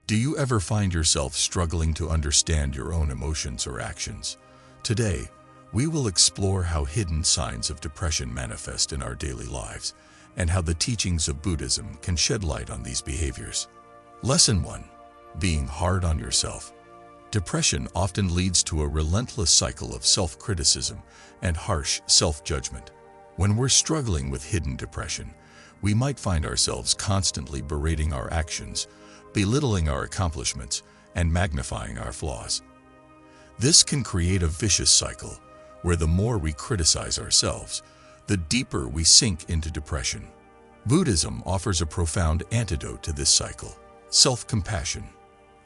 Do you ever find yourself struggling to understand your own emotions or actions? Today, we will explore how hidden signs of depression manifest in our daily lives and how the teachings of Buddhism can shed light on these behaviors. Lesson 1. Being hard on yourself. Depression often leads to a relentless cycle of self-criticism and harsh self-judgment. When we're struggling with hidden depression, we might find ourselves constantly berating our actions, belittling our accomplishments, and magnifying our flaws. This can create a vicious cycle where the more we criticize ourselves, the deeper we sink into depression. Buddhism offers a profound antidote to this cycle: self-compassion.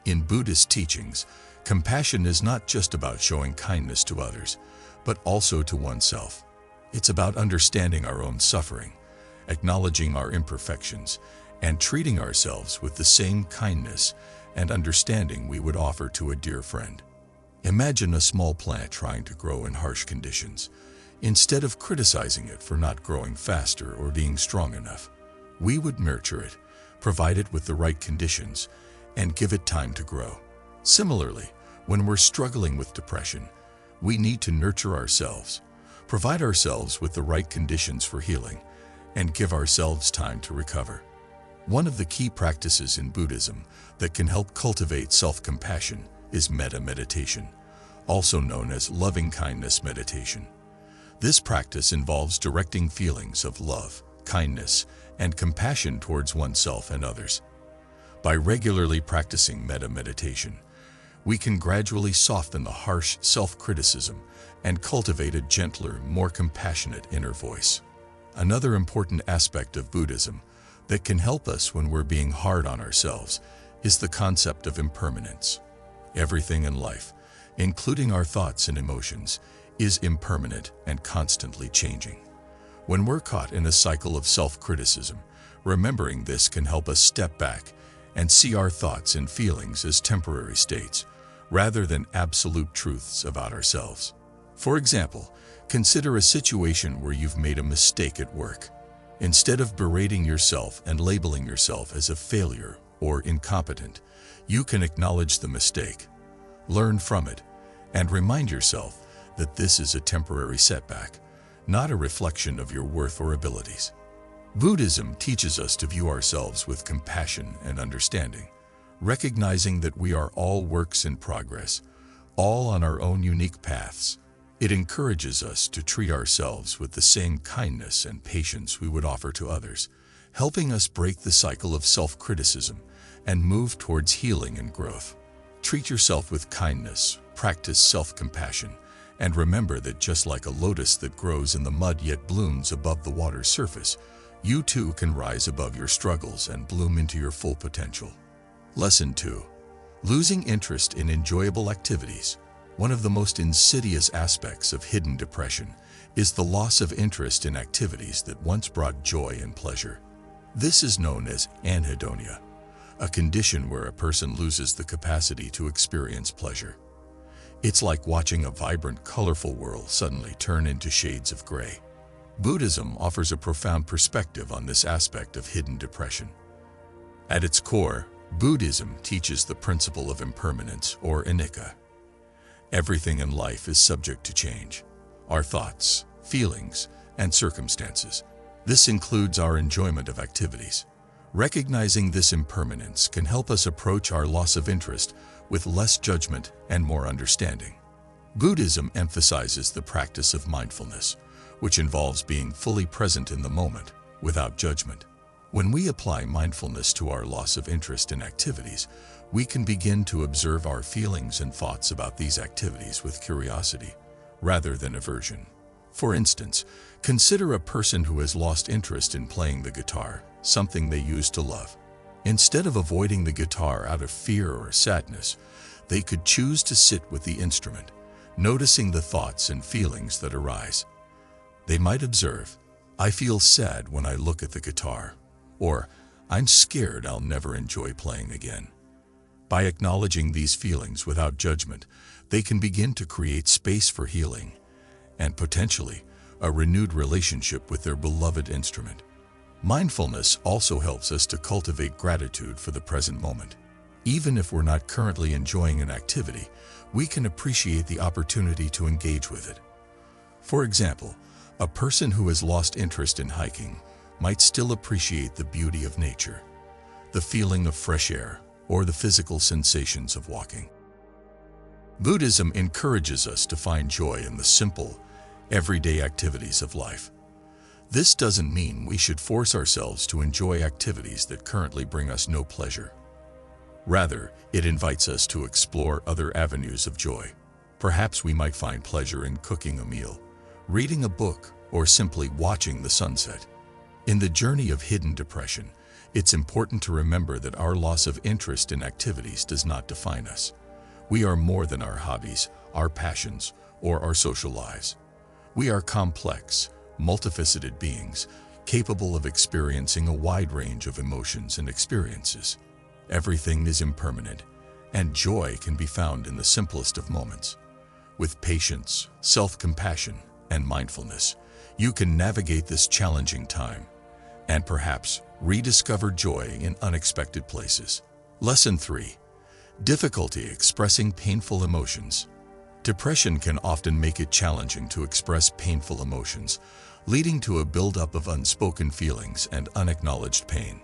In Buddhist teachings, compassion is not just about showing kindness to others, but also to oneself. It's about understanding our own suffering, acknowledging our imperfections, and treating ourselves with the same kindness and understanding we would offer to a dear friend. Imagine a small plant trying to grow in harsh conditions. Instead of criticizing it for not growing faster or being strong enough, we would nurture it, provide it with the right conditions, and give it time to grow. Similarly, when we're struggling with depression, we need to nurture ourselves, provide ourselves with the right conditions for healing, and give ourselves time to recover. One of the key practices in Buddhism that can help cultivate self-compassion is metta meditation, also known as loving-kindness meditation. This practice involves directing feelings of love, kindness, and compassion towards oneself and others. By regularly practicing metta meditation, we can gradually soften the harsh self-criticism and cultivate a gentler, more compassionate inner voice. Another important aspect of Buddhism that can help us when we're being hard on ourselves is the concept of impermanence. Everything in life, including our thoughts and emotions, is impermanent and constantly changing. When we're caught in a cycle of self-criticism, remembering this can help us step back and see our thoughts and feelings as temporary states, rather than absolute truths about ourselves. For example, consider a situation where you've made a mistake at work. Instead of berating yourself and labeling yourself as a failure or incompetent, you can acknowledge the mistake, learn from it, and remind yourself that this is a temporary setback, not a reflection of your worth or abilities. Buddhism teaches us to view ourselves with compassion and understanding, recognizing that we are all works in progress, all on our own unique paths. It encourages us to treat ourselves with the same kindness and patience we would offer to others, helping us break the cycle of self-criticism and move towards healing and growth. Treat yourself with kindness, practice self-compassion, and remember that just like a lotus that grows in the mud yet blooms above the water's surface, you too can rise above your struggles and bloom into your full potential. Lesson 2. Losing interest in enjoyable activities. One of the most insidious aspects of hidden depression is the loss of interest in activities that once brought joy and pleasure. This is known as anhedonia, a condition where a person loses the capacity to experience pleasure. It's like watching a vibrant, colorful world suddenly turn into shades of gray. Buddhism offers a profound perspective on this aspect of hidden depression. At its core, Buddhism teaches the principle of impermanence, or anicca. Everything in life is subject to change: our thoughts, feelings, and circumstances. This includes our enjoyment of activities. Recognizing this impermanence can help us approach our loss of interest with less judgment and more understanding. Buddhism emphasizes the practice of mindfulness, which involves being fully present in the moment, without judgment. When we apply mindfulness to our loss of interest in activities, we can begin to observe our feelings and thoughts about these activities with curiosity, rather than aversion. For instance, consider a person who has lost interest in playing the guitar, something they used to love. Instead of avoiding the guitar out of fear or sadness, they could choose to sit with the instrument, noticing the thoughts and feelings that arise. They might observe, "I feel sad when I look at the guitar," or "I'm scared I'll never enjoy playing again." By acknowledging these feelings without judgment, they can begin to create space for healing and potentially a renewed relationship with their beloved instrument. Mindfulness also helps us to cultivate gratitude for the present moment. Even if we're not currently enjoying an activity, we can appreciate the opportunity to engage with it. For example, a person who has lost interest in hiking might still appreciate the beauty of nature, the feeling of fresh air, or the physical sensations of walking. Buddhism encourages us to find joy in the simple, everyday activities of life. This doesn't mean we should force ourselves to enjoy activities that currently bring us no pleasure. Rather, it invites us to explore other avenues of joy. Perhaps we might find pleasure in cooking a meal, reading a book, or simply watching the sunset. In the journey of hidden depression, it's important to remember that our loss of interest in activities does not define us. We are more than our hobbies, our passions, or our social lives. We are complex, multifaceted beings, capable of experiencing a wide range of emotions and experiences. Everything is impermanent, and joy can be found in the simplest of moments. With patience, self-compassion, and mindfulness, you can navigate this challenging time and perhaps rediscover joy in unexpected places. Lesson 3. Difficulty expressing painful emotions. Depression can often make it challenging to express painful emotions, leading to a buildup of unspoken feelings and unacknowledged pain.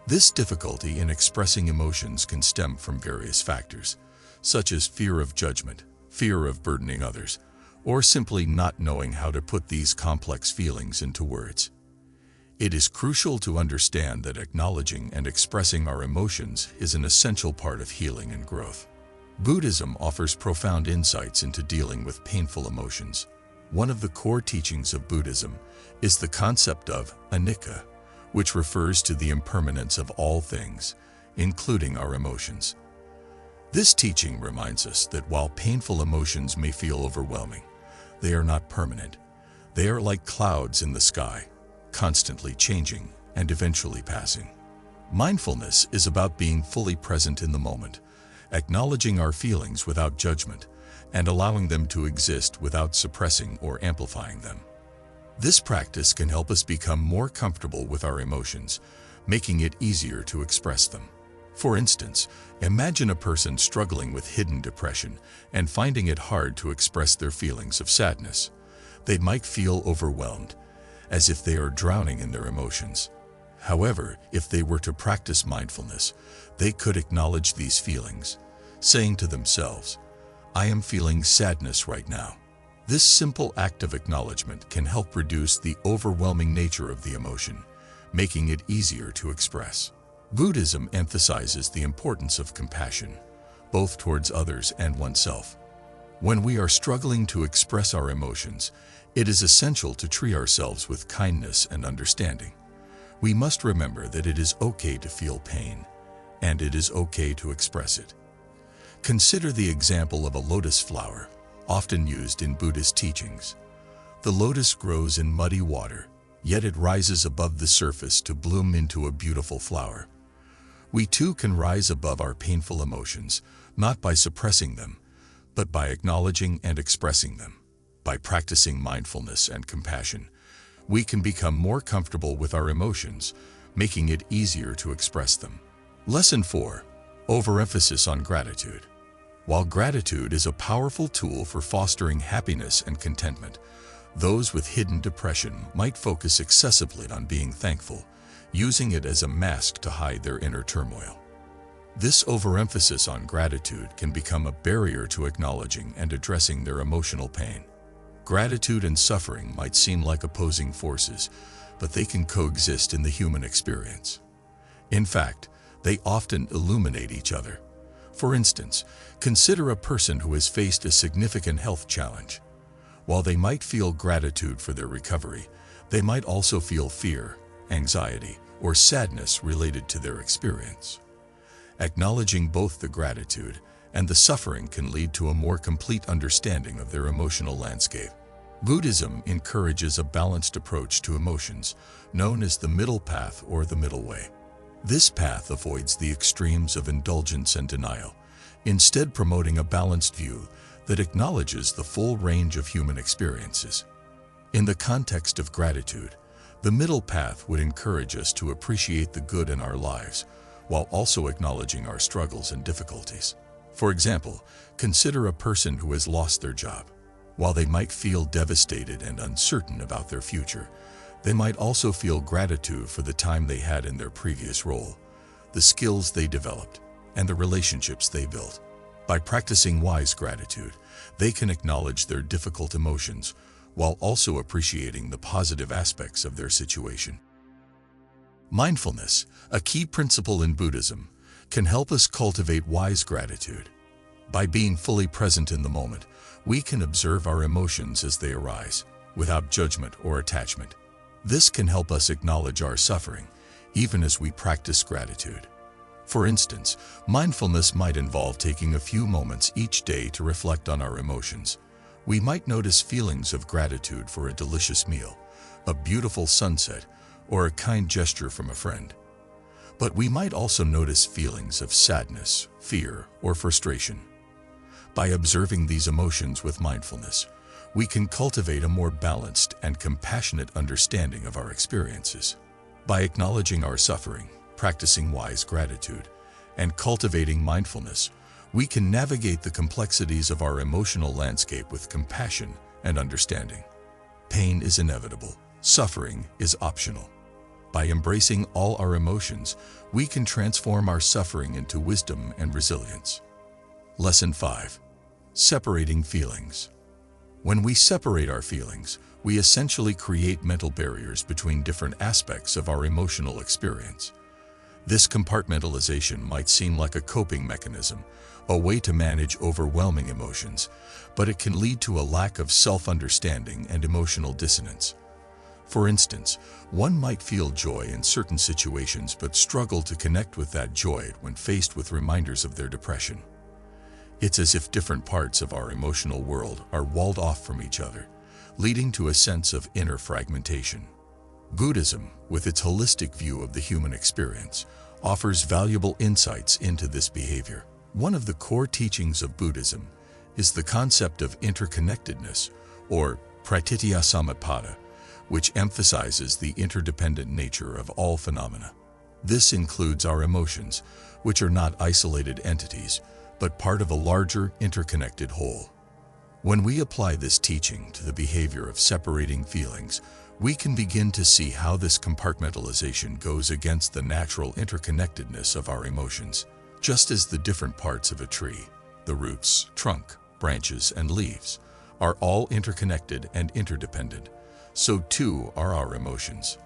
This difficulty in expressing emotions can stem from various factors, such as fear of judgment, fear of burdening others, or simply not knowing how to put these complex feelings into words. It is crucial to understand that acknowledging and expressing our emotions is an essential part of healing and growth. Buddhism offers profound insights into dealing with painful emotions. One of the core teachings of Buddhism is the concept of anicca, which refers to the impermanence of all things, including our emotions. This teaching reminds us that while painful emotions may feel overwhelming, they are not permanent. They are like clouds in the sky, constantly changing and eventually passing. Mindfulness is about being fully present in the moment, acknowledging our feelings without judgment, and allowing them to exist without suppressing or amplifying them. This practice can help us become more comfortable with our emotions, making it easier to express them. For instance, imagine a person struggling with hidden depression and finding it hard to express their feelings of sadness. They might feel overwhelmed, as if they are drowning in their emotions. However, if they were to practice mindfulness, they could acknowledge these feelings, saying to themselves, "I am feeling sadness right now." This simple act of acknowledgement can help reduce the overwhelming nature of the emotion, making it easier to express. Buddhism emphasizes the importance of compassion, both towards others and oneself. When we are struggling to express our emotions, it is essential to treat ourselves with kindness and understanding. We must remember that it is okay to feel pain, and it is okay to express it. Consider the example of a lotus flower, often used in Buddhist teachings. The lotus grows in muddy water, yet it rises above the surface to bloom into a beautiful flower. We too can rise above our painful emotions, not by suppressing them, but by acknowledging and expressing them. By practicing mindfulness and compassion, we can become more comfortable with our emotions, making it easier to express them. Lesson 4. Overemphasis on gratitude. While gratitude is a powerful tool for fostering happiness and contentment, those with hidden depression might focus excessively on being thankful, using it as a mask to hide their inner turmoil. This overemphasis on gratitude can become a barrier to acknowledging and addressing their emotional pain. Gratitude and suffering might seem like opposing forces, but they can coexist in the human experience. In fact, they often illuminate each other. For instance, consider a person who has faced a significant health challenge. While they might feel gratitude for their recovery, they might also feel fear, anxiety, or sadness related to their experience. Acknowledging both the gratitude and the suffering can lead to a more complete understanding of their emotional landscape. Buddhism encourages a balanced approach to emotions, known as the middle path or the middle way. This path avoids the extremes of indulgence and denial, instead promoting a balanced view that acknowledges the full range of human experiences. In the context of gratitude, the middle path would encourage us to appreciate the good in our lives, while also acknowledging our struggles and difficulties. For example, consider a person who has lost their job. While they might feel devastated and uncertain about their future, they might also feel gratitude for the time they had in their previous role, the skills they developed, and the relationships they built. By practicing wise gratitude, they can acknowledge their difficult emotions while also appreciating the positive aspects of their situation. Mindfulness, a key principle in Buddhism, can help us cultivate wise gratitude. By being fully present in the moment, we can observe our emotions as they arise, without judgment or attachment. This can help us acknowledge our suffering, even as we practice gratitude. For instance, mindfulness might involve taking a few moments each day to reflect on our emotions. We might notice feelings of gratitude for a delicious meal, a beautiful sunset, or a kind gesture from a friend. But we might also notice feelings of sadness, fear, or frustration. By observing these emotions with mindfulness, we can cultivate a more balanced and compassionate understanding of our experiences. By acknowledging our suffering, practicing wise gratitude, and cultivating mindfulness, we can navigate the complexities of our emotional landscape with compassion and understanding. Pain is inevitable. Suffering is optional. By embracing all our emotions, we can transform our suffering into wisdom and resilience. Lesson 5. Separating feelings. When we separate our feelings, we essentially create mental barriers between different aspects of our emotional experience. This compartmentalization might seem like a coping mechanism, a way to manage overwhelming emotions, but it can lead to a lack of self-understanding and emotional dissonance. For instance, one might feel joy in certain situations but struggle to connect with that joy when faced with reminders of their depression. It's as if different parts of our emotional world are walled off from each other, leading to a sense of inner fragmentation. Buddhism, with its holistic view of the human experience, offers valuable insights into this behavior. One of the core teachings of Buddhism is the concept of interconnectedness, or pratityasamutpada, which emphasizes the interdependent nature of all phenomena. This includes our emotions, which are not isolated entities, but part of a larger, interconnected whole. When we apply this teaching to the behavior of separating feelings, we can begin to see how this compartmentalization goes against the natural interconnectedness of our emotions. Just as the different parts of a tree, the roots, trunk, branches, and leaves, are all interconnected and interdependent, so too are our emotions.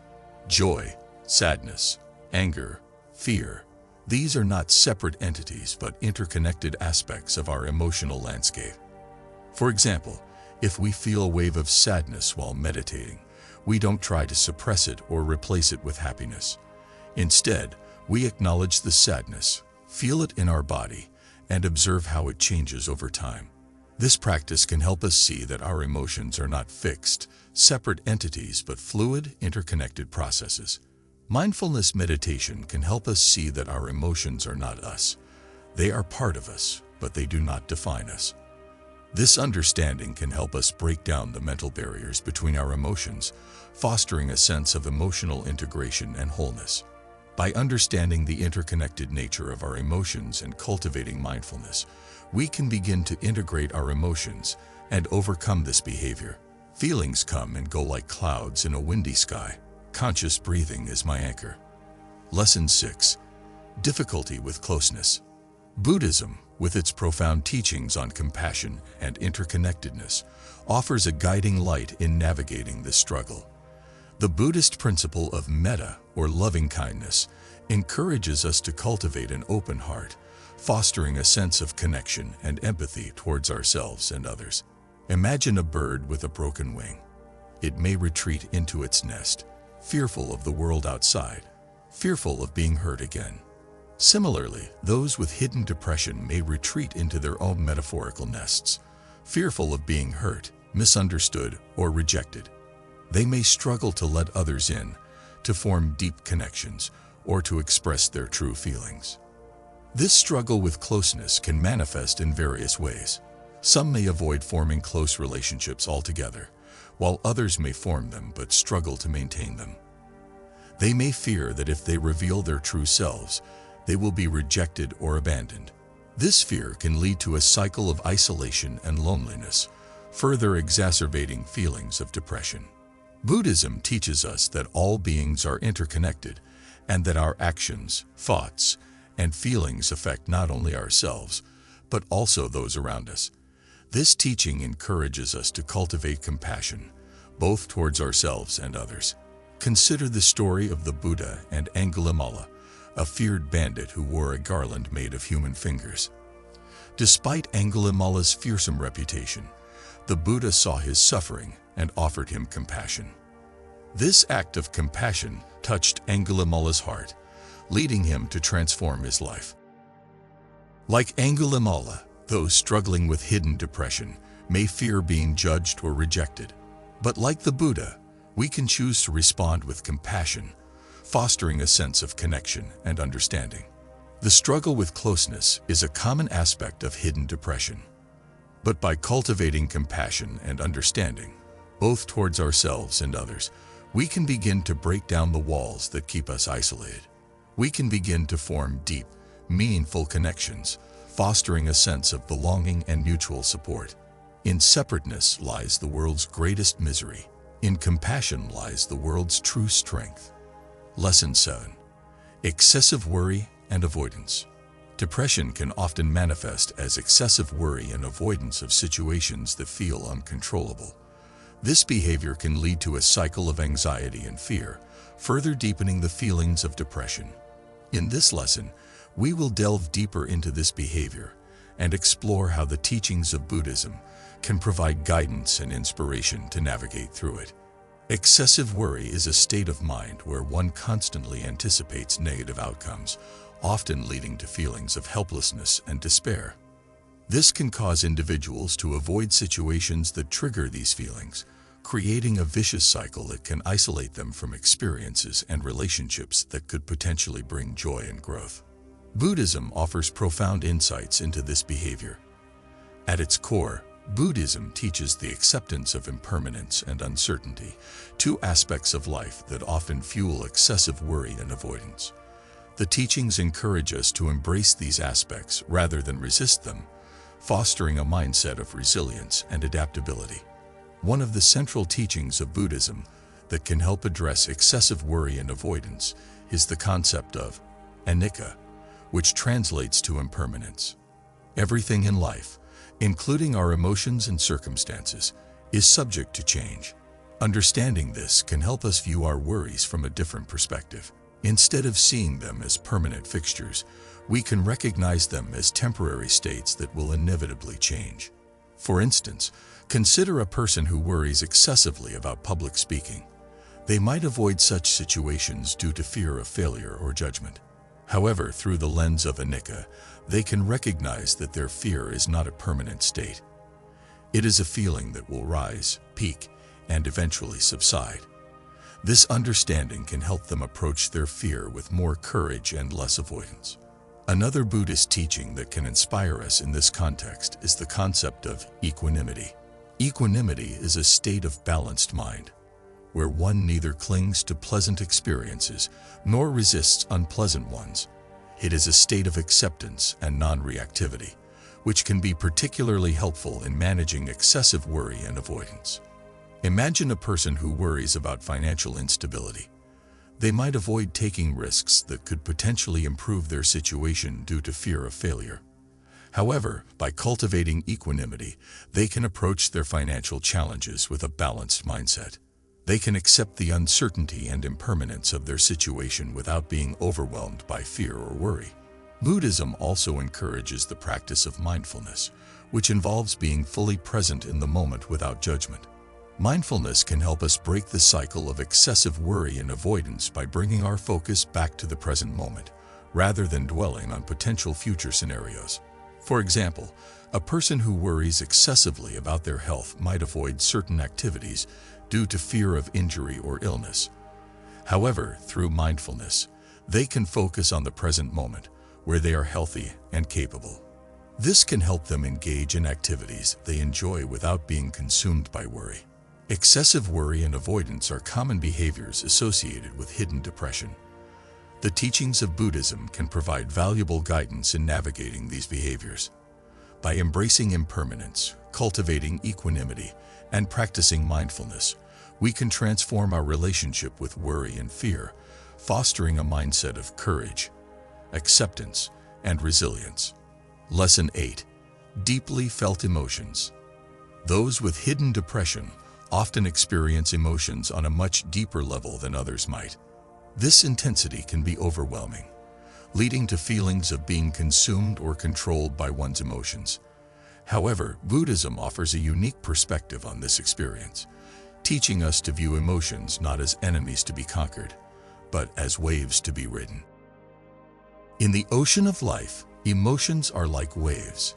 Joy, sadness, anger, fear, these are not separate entities but interconnected aspects of our emotional landscape. For example, if we feel a wave of sadness while meditating, we don't try to suppress it or replace it with happiness. Instead, we acknowledge the sadness, feel it in our body, and observe how it changes over time. This practice can help us see that our emotions are not fixed, separate entities but fluid, interconnected processes. Mindfulness meditation can help us see that our emotions are not us. They are part of us, but they do not define us. This understanding can help us break down the mental barriers between our emotions, fostering a sense of emotional integration and wholeness. By understanding the interconnected nature of our emotions and cultivating mindfulness, we can begin to integrate our emotions and overcome this behavior. Feelings come and go like clouds in a windy sky. Conscious breathing is my anchor. Lesson 6. Difficulty with closeness. Buddhism, with its profound teachings on compassion and interconnectedness, offers a guiding light in navigating this struggle. The Buddhist principle of metta, or loving kindness, encourages us to cultivate an open heart, fostering a sense of connection and empathy towards ourselves and others. Imagine a bird with a broken wing. It may retreat into its nest, fearful of the world outside, fearful of being hurt again. Similarly, those with hidden depression may retreat into their own metaphorical nests, fearful of being hurt, misunderstood, or rejected. They may struggle to let others in, to form deep connections, or to express their true feelings. This struggle with closeness can manifest in various ways. Some may avoid forming close relationships altogether, while others may form them but struggle to maintain them. They may fear that if they reveal their true selves, they will be rejected or abandoned. This fear can lead to a cycle of isolation and loneliness, further exacerbating feelings of depression. Buddhism teaches us that all beings are interconnected and that our actions, thoughts, and feelings affect not only ourselves, but also those around us. This teaching encourages us to cultivate compassion, both towards ourselves and others. Consider the story of the Buddha and Angulimala, a feared bandit who wore a garland made of human fingers. Despite Angulimala's fearsome reputation, the Buddha saw his suffering and offered him compassion. This act of compassion touched Angulimala's heart, leading him to transform his life. Like Angulimala, those struggling with hidden depression may fear being judged or rejected. But like the Buddha, we can choose to respond with compassion, fostering a sense of connection and understanding. The struggle with closeness is a common aspect of hidden depression. But by cultivating compassion and understanding, both towards ourselves and others, we can begin to break down the walls that keep us isolated. We can begin to form deep, meaningful connections, fostering a sense of belonging and mutual support. In separateness lies the world's greatest misery. In compassion lies the world's true strength. Lesson 7. Excessive worry and avoidance. Depression can often manifest as excessive worry and avoidance of situations that feel uncontrollable. This behavior can lead to a cycle of anxiety and fear, further deepening the feelings of depression. In this lesson, we will delve deeper into this behavior and explore how the teachings of Buddhism can provide guidance and inspiration to navigate through it. Excessive worry is a state of mind where one constantly anticipates negative outcomes, often leading to feelings of helplessness and despair. This can cause individuals to avoid situations that trigger these feelings, creating a vicious cycle that can isolate them from experiences and relationships that could potentially bring joy and growth. Buddhism offers profound insights into this behavior. At its core, Buddhism teaches the acceptance of impermanence and uncertainty, two aspects of life that often fuel excessive worry and avoidance. The teachings encourage us to embrace these aspects rather than resist them, fostering a mindset of resilience and adaptability. One of the central teachings of Buddhism that can help address excessive worry and avoidance is the concept of anicca, which translates to impermanence. Everything in life, including our emotions and circumstances, is subject to change. Understanding this can help us view our worries from a different perspective. Instead of seeing them as permanent fixtures, we can recognize them as temporary states that will inevitably change. For instance, consider a person who worries excessively about public speaking. They might avoid such situations due to fear of failure or judgment. However, through the lens of anicca, they can recognize that their fear is not a permanent state. It is a feeling that will rise, peak, and eventually subside. This understanding can help them approach their fear with more courage and less avoidance. Another Buddhist teaching that can inspire us in this context is the concept of equanimity. Equanimity is a state of balanced mind, where one neither clings to pleasant experiences nor resists unpleasant ones. It is a state of acceptance and non-reactivity, which can be particularly helpful in managing excessive worry and avoidance. Imagine a person who worries about financial instability. They might avoid taking risks that could potentially improve their situation due to fear of failure. However, by cultivating equanimity, they can approach their financial challenges with a balanced mindset. They can accept the uncertainty and impermanence of their situation without being overwhelmed by fear or worry. Buddhism also encourages the practice of mindfulness, which involves being fully present in the moment without judgment. Mindfulness can help us break the cycle of excessive worry and avoidance by bringing our focus back to the present moment, rather than dwelling on potential future scenarios. For example, a person who worries excessively about their health might avoid certain activities due to fear of injury or illness. However, through mindfulness, they can focus on the present moment, where they are healthy and capable. This can help them engage in activities they enjoy without being consumed by worry. Excessive worry and avoidance are common behaviors associated with hidden depression. The teachings of Buddhism can provide valuable guidance in navigating these behaviors. By embracing impermanence, cultivating equanimity, and practicing mindfulness, we can transform our relationship with worry and fear, fostering a mindset of courage, acceptance, and resilience. Lesson 8. Deeply felt emotions. Those with hidden depression often experience emotions on a much deeper level than others might. This intensity can be overwhelming, leading to feelings of being consumed or controlled by one's emotions. However, Buddhism offers a unique perspective on this experience, teaching us to view emotions not as enemies to be conquered, but as waves to be ridden. In the ocean of life, emotions are like waves.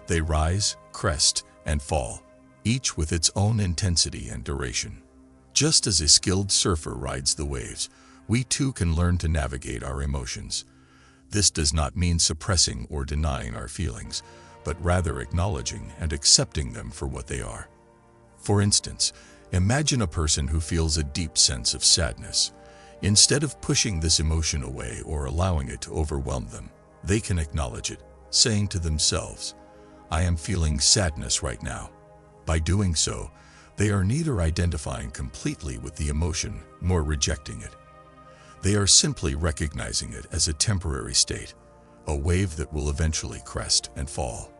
They rise, crest, and fall, each with its own intensity and duration. Just as a skilled surfer rides the waves, we too can learn to navigate our emotions. This does not mean suppressing or denying our feelings, but rather acknowledging and accepting them for what they are. For instance, imagine a person who feels a deep sense of sadness. Instead of pushing this emotion away or allowing it to overwhelm them, they can acknowledge it, saying to themselves, "I am feeling sadness right now." By doing so, they are neither identifying completely with the emotion nor rejecting it. They are simply recognizing it as a temporary state, a wave that will eventually crest and fall.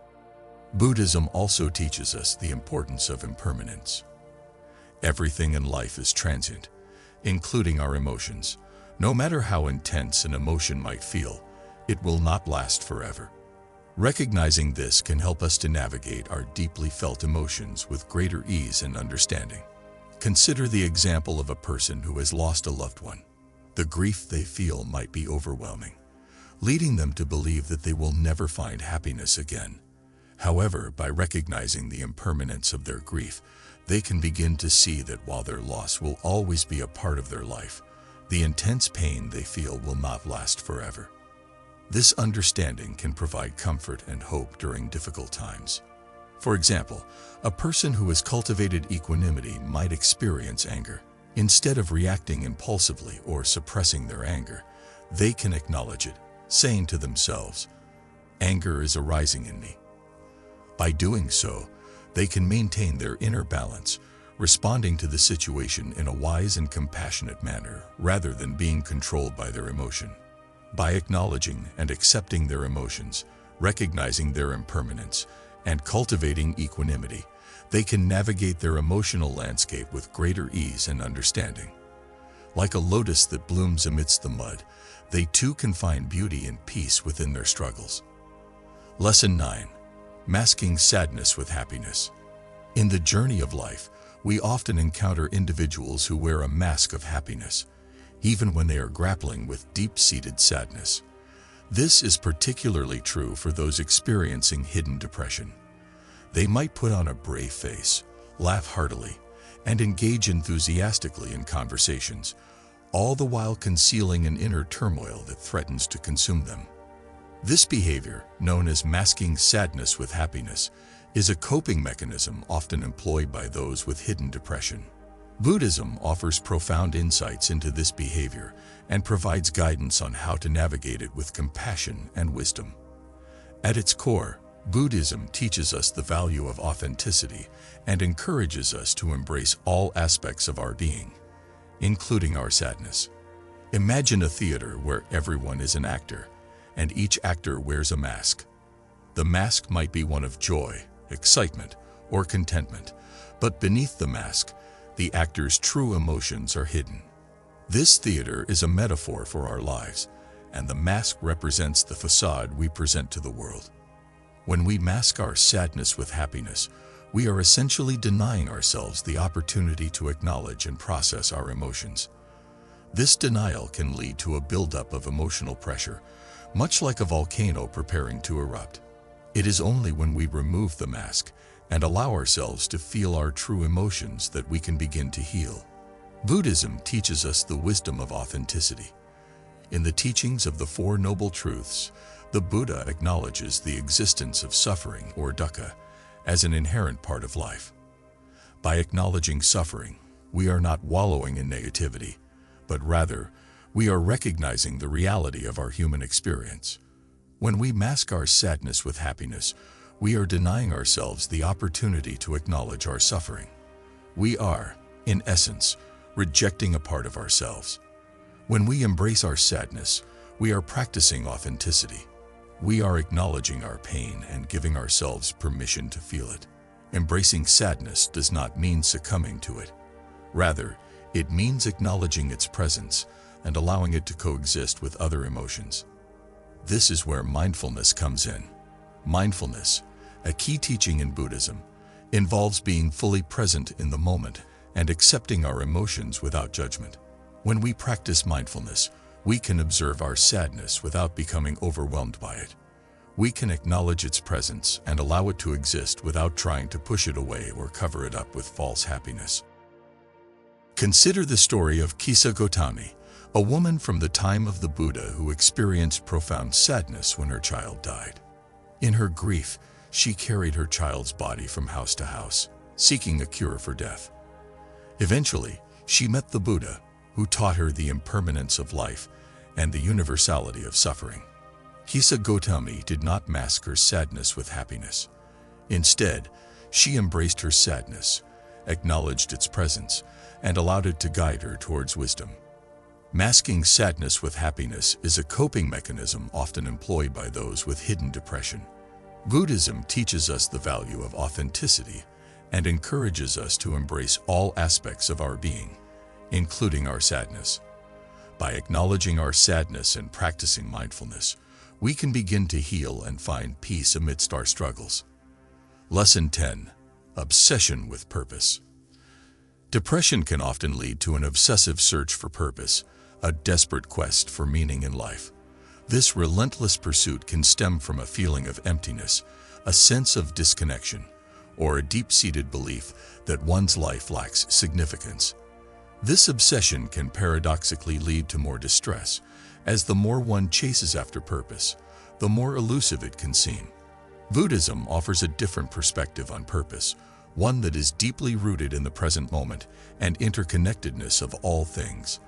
Buddhism also teaches us the importance of impermanence. Everything in life is transient, including our emotions. No matter how intense an emotion might feel, it will not last forever. Recognizing this can help us to navigate our deeply felt emotions with greater ease and understanding. Consider the example of a person who has lost a loved one. The grief they feel might be overwhelming, leading them to believe that they will never find happiness again. However, by recognizing the impermanence of their grief, they can begin to see that while their loss will always be a part of their life, the intense pain they feel will not last forever. This understanding can provide comfort and hope during difficult times. For example, a person who has cultivated equanimity might experience anger. Instead of reacting impulsively or suppressing their anger, they can acknowledge it, saying to themselves, "Anger is arising in me." By doing so, they can maintain their inner balance, responding to the situation in a wise and compassionate manner rather than being controlled by their emotion. By acknowledging and accepting their emotions, recognizing their impermanence, and cultivating equanimity, they can navigate their emotional landscape with greater ease and understanding. Like a lotus that blooms amidst the mud, they too can find beauty and peace within their struggles. Lesson 9. Masking sadness with happiness. In the journey of life, we often encounter individuals who wear a mask of happiness, even when they are grappling with deep-seated sadness. This is particularly true for those experiencing hidden depression. They might put on a brave face, laugh heartily, and engage enthusiastically in conversations, all the while concealing an inner turmoil that threatens to consume them. This behavior, known as masking sadness with happiness, is a coping mechanism often employed by those with hidden depression. Buddhism offers profound insights into this behavior and provides guidance on how to navigate it with compassion and wisdom. At its core, Buddhism teaches us the value of authenticity and encourages us to embrace all aspects of our being, including our sadness. Imagine a theater where everyone is an actor, and each actor wears a mask. The mask might be one of joy, excitement, or contentment, but beneath the mask, the actor's true emotions are hidden. This theater is a metaphor for our lives, and the mask represents the facade we present to the world. When we mask our sadness with happiness, we are essentially denying ourselves the opportunity to acknowledge and process our emotions. This denial can lead to a buildup of emotional pressure, much like a volcano preparing to erupt. It is only when we remove the mask and allow ourselves to feel our true emotions that we can begin to heal. Buddhism teaches us the wisdom of authenticity. In the teachings of the Four Noble Truths, the Buddha acknowledges the existence of suffering, or dukkha, as an inherent part of life. By acknowledging suffering, we are not wallowing in negativity, but rather We are recognizing the reality of our human experience. When we mask our sadness with happiness, we are denying ourselves the opportunity to acknowledge our suffering. We are, in essence, rejecting a part of ourselves. When we embrace our sadness, we are practicing authenticity. We are acknowledging our pain and giving ourselves permission to feel it. Embracing sadness does not mean succumbing to it. Rather, it means acknowledging its presence and allowing it to coexist with other emotions. This is where mindfulness comes in. Mindfulness, a key teaching in Buddhism, involves being fully present in the moment and accepting our emotions without judgment. When we practice mindfulness, we can observe our sadness without becoming overwhelmed by it. We can acknowledge its presence and allow it to exist without trying to push it away or cover it up with false happiness. Consider the story of Kisa Gotami, a woman from the time of the Buddha who experienced profound sadness when her child died. In her grief, she carried her child's body from house to house, seeking a cure for death. Eventually, she met the Buddha, who taught her the impermanence of life and the universality of suffering. Kisa Gotami did not mask her sadness with happiness. Instead, she embraced her sadness, acknowledged its presence, and allowed it to guide her towards wisdom. Masking sadness with happiness is a coping mechanism often employed by those with hidden depression. Buddhism teaches us the value of authenticity and encourages us to embrace all aspects of our being, including our sadness. By acknowledging our sadness and practicing mindfulness, we can begin to heal and find peace amidst our struggles. Lesson 10. Obsession with purpose. Depression can often lead to an obsessive search for purpose, a desperate quest for meaning in life. This relentless pursuit can stem from a feeling of emptiness, a sense of disconnection, or a deep-seated belief that one's life lacks significance. This obsession can paradoxically lead to more distress, as the more one chases after purpose, the more elusive it can seem. Buddhism offers a different perspective on purpose, one that is deeply rooted in the present moment and interconnectedness of all things.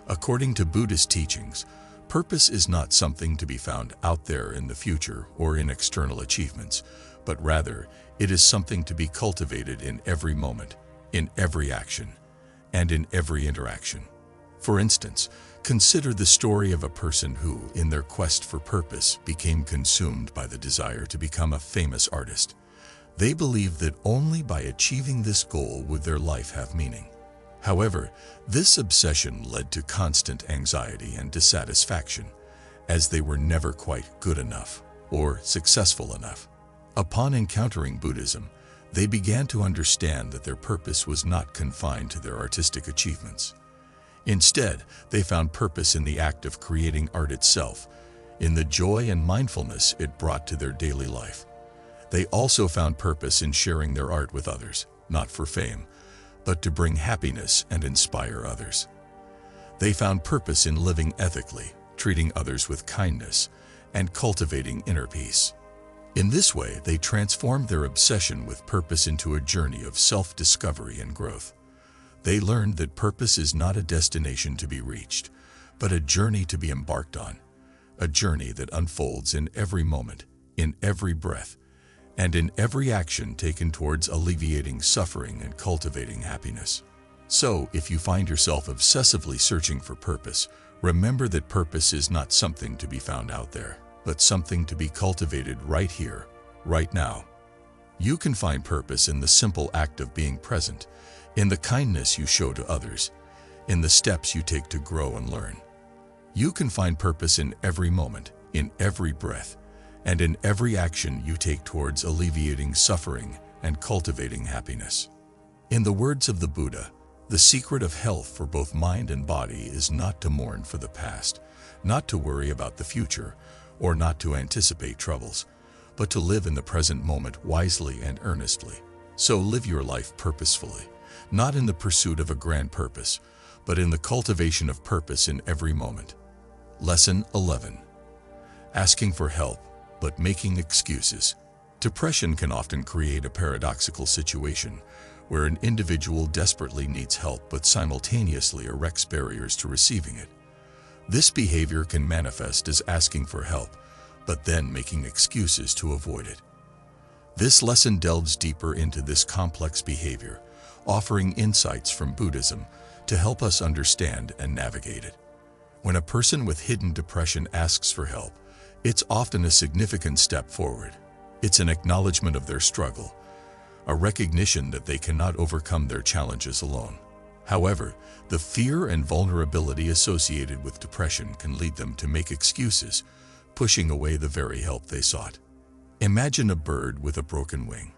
According to Buddhist teachings, purpose is not something to be found out there in the future or in external achievements, but rather, it is something to be cultivated in every moment, in every action, and in every interaction. For instance, consider the story of a person who, in their quest for purpose, became consumed by the desire to become a famous artist. They believed that only by achieving this goal would their life have meaning. However, this obsession led to constant anxiety and dissatisfaction, as they were never quite good enough or successful enough. Upon encountering Buddhism, they began to understand that their purpose was not confined to their artistic achievements. Instead, they found purpose in the act of creating art itself, in the joy and mindfulness it brought to their daily life. They also found purpose in sharing their art with others, not for fame, but to bring happiness and inspire others. They found purpose in living ethically, treating others with kindness, and cultivating inner peace. In this way, they transformed their obsession with purpose into a journey of self-discovery and growth. They learned that purpose is not a destination to be reached, but a journey to be embarked on, a journey that unfolds in every moment, in every breath, and in every action taken towards alleviating suffering and cultivating happiness. So, if you find yourself obsessively searching for purpose, remember that purpose is not something to be found out there, but something to be cultivated right here, right now. You can find purpose in the simple act of being present, in the kindness you show to others, in the steps you take to grow and learn. You can find purpose in every moment, in every breath, and in every action you take towards alleviating suffering and cultivating happiness. In the words of the Buddha, the secret of health for both mind and body is not to mourn for the past, not to worry about the future, or not to anticipate troubles, but to live in the present moment wisely and earnestly. So live your life purposefully, not in the pursuit of a grand purpose, but in the cultivation of purpose in every moment. Lesson 11. Asking for help, but making excuses. Depression can often create a paradoxical situation where an individual desperately needs help but simultaneously erects barriers to receiving it. This behavior can manifest as asking for help, but then making excuses to avoid it. This lesson delves deeper into this complex behavior, offering insights from Buddhism to help us understand and navigate it. When a person with hidden depression asks for help, it's often a significant step forward. It's an acknowledgement of their struggle, a recognition that they cannot overcome their challenges alone. However, the fear and vulnerability associated with depression can lead them to make excuses, pushing away the very help they sought. Imagine a bird with a broken wing.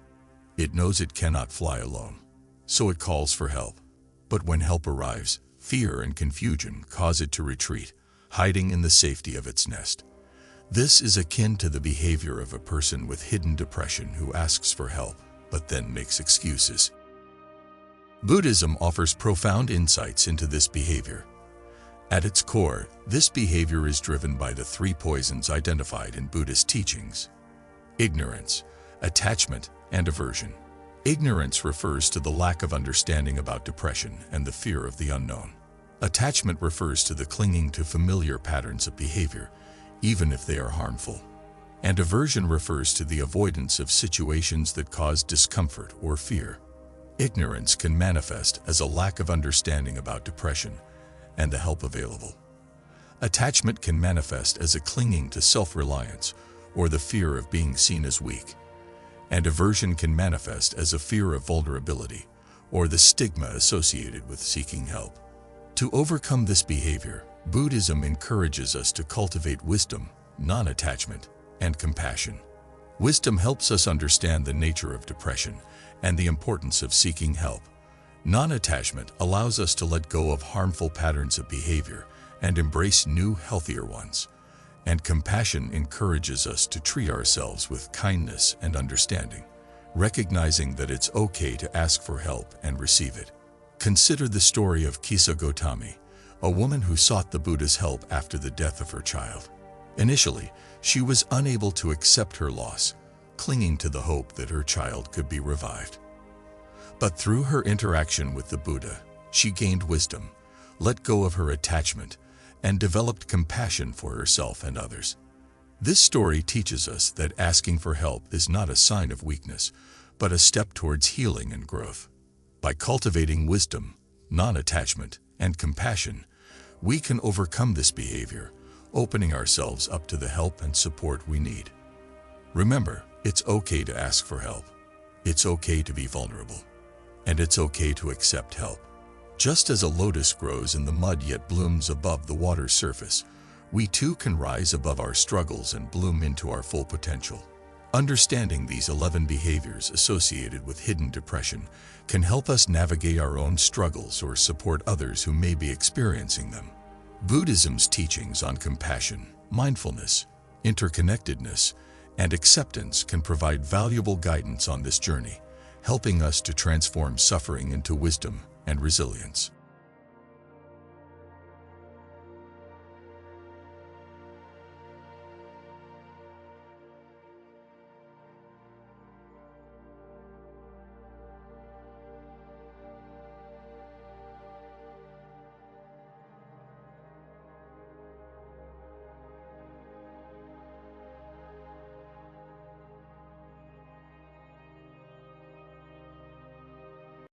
It knows it cannot fly alone, so it calls for help. But when help arrives, fear and confusion cause it to retreat, hiding in the safety of its nest. This is akin to the behavior of a person with hidden depression who asks for help, but then makes excuses. Buddhism offers profound insights into this behavior. At its core, this behavior is driven by the three poisons identified in Buddhist teachings: ignorance, attachment, and aversion. Ignorance refers to the lack of understanding about depression and the fear of the unknown. Attachment refers to the clinging to familiar patterns of behavior, even if they are harmful. And aversion refers to the avoidance of situations that cause discomfort or fear. Ignorance can manifest as a lack of understanding about depression and the help available. Attachment can manifest as a clinging to self-reliance or the fear of being seen as weak. And aversion can manifest as a fear of vulnerability or the stigma associated with seeking help. To overcome this behavior, Buddhism encourages us to cultivate wisdom, non-attachment, and compassion. Wisdom helps us understand the nature of depression and the importance of seeking help. Non-attachment allows us to let go of harmful patterns of behavior and embrace new, healthier ones. And compassion encourages us to treat ourselves with kindness and understanding, recognizing that it's okay to ask for help and receive it. Consider the story of Kisa Gotami, a woman who sought the Buddha's help after the death of her child. Initially, she was unable to accept her loss, clinging to the hope that her child could be revived. But through her interaction with the Buddha, she gained wisdom, let go of her attachment, and developed compassion for herself and others. This story teaches us that asking for help is not a sign of weakness, but a step towards healing and growth. By cultivating wisdom, non-attachment, and compassion, we can overcome this behavior, opening ourselves up to the help and support we need. Remember, it's okay to ask for help. It's okay to be vulnerable. And it's okay to accept help. Just as a lotus grows in the mud yet blooms above the water's surface, we too can rise above our struggles and bloom into our full potential. Understanding these 11 behaviors associated with hidden depression can help us navigate our own struggles or support others who may be experiencing them. Buddhism's teachings on compassion, mindfulness, interconnectedness, and acceptance can provide valuable guidance on this journey, helping us to transform suffering into wisdom and resilience.